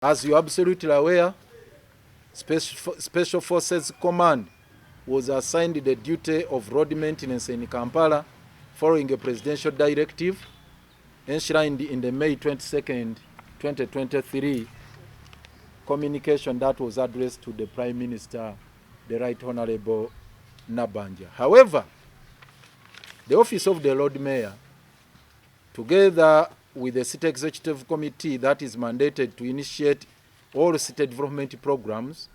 As you are absolutely aware, Special Forces Command was assigned the duty of road maintenance in Kampala following a presidential directive enshrined in the May 22nd, 2023 communication that was addressed to the Prime Minister, the Right Honorable Nabanja. However, the Office of the Lord Mayor, together with the City Executive Committee that is mandated to initiate all city development programs,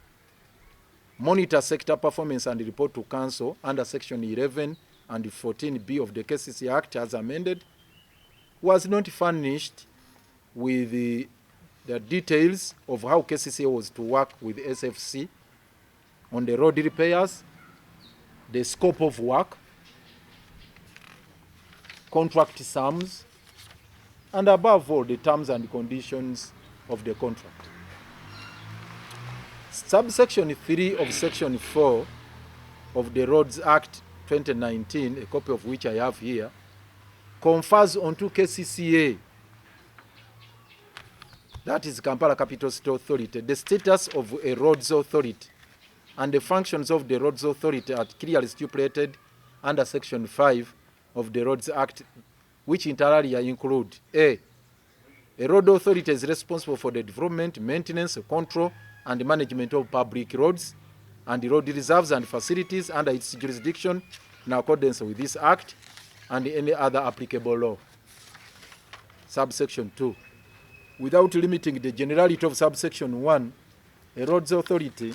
monitor sector performance and report to Council under Section 11 and 14B of the KCCA Act as amended, was not furnished with the details of how KCCA was to work with SFC on the road repairs, the scope of work, contract sums, and above all, the terms and conditions of the contract. Subsection 3 of Section 4 of the Roads Act 2019, a copy of which I have here, confers onto KCCA, that is Kampala Capital City Authority, the status of a roads authority, and the functions of the roads authority are clearly stipulated under Section 5 of the Roads Act, which inter alia include A road authority is responsible for the development, maintenance, control, and management of public roads and the road reserves and facilities under its jurisdiction in accordance with this Act and any other applicable law. Subsection 2. Without limiting the generality of subsection 1, a roads authority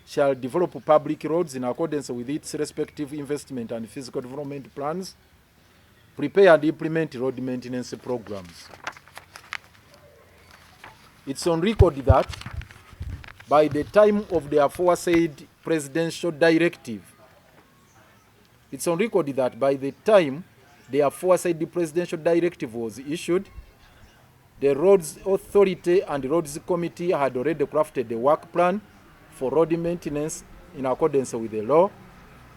shall develop public roads in accordance with its respective investment and physical development plans, prepare and implement road maintenance programs. It's on record that by the time of the aforesaid presidential directive, was issued, the Roads Authority and Roads Committee had already crafted the work plan for road maintenance in accordance with the law,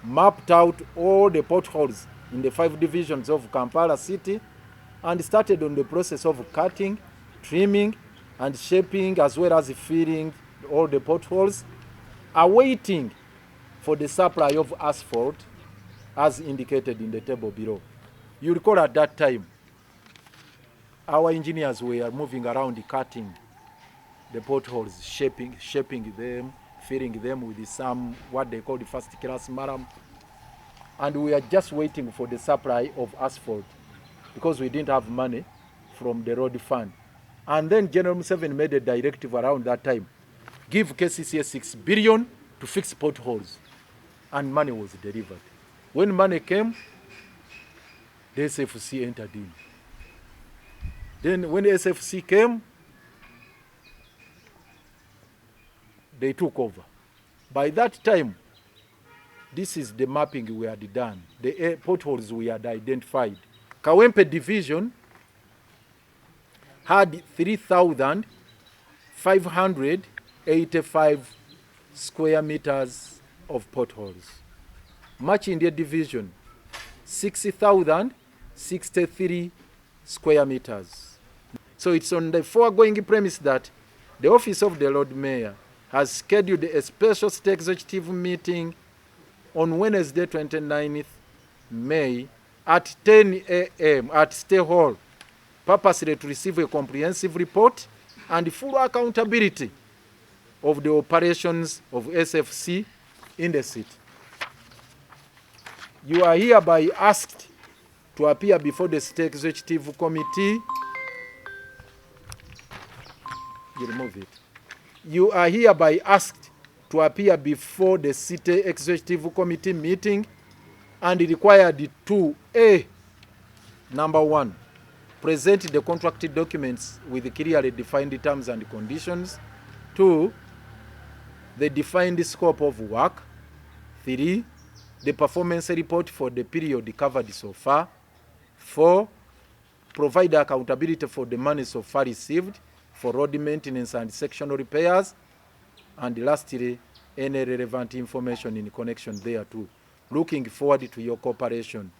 mapped out all the potholes in the 5 divisions of Kampala City, and started on the process of cutting, trimming, and shaping as well as filling all the potholes, awaiting for the supply of asphalt as indicated in the table below. You recall at that time, our engineers were moving around cutting the potholes, shaping them, filling them with some what they call the first class maram, and we are just waiting for the supply of asphalt because we didn't have money from the road fund. And then General Museveni made a directive around that time, give KCCA 6 billion to fix potholes, and money was delivered. When money came, the SFC entered in. Then when the SFC came, they took over. By that time, this is the mapping we had done. The potholes we had identified. Kawempe Division had 3,585 square meters of potholes. Machindia Division, 60,063 square meters. So it's on the foregoing premise that the Office of the Lord Mayor has scheduled a special state executive meeting on Wednesday, 29th May at 10 a.m. at State Hall, purposely to receive a comprehensive report and full accountability of the operations of SFC in the city. You are hereby asked to appear before the State Executive Committee. You remove it. You are hereby asked to appear before the City Executive Committee meeting and required to A, number 1, present the contracted documents with clearly defined terms and conditions. 2, the defined scope of work. 3, the performance report for the period covered so far. 4, provide accountability for the money so far received for road maintenance and sectional repairs. And lastly, any relevant information in connection thereto. Looking forward to your cooperation.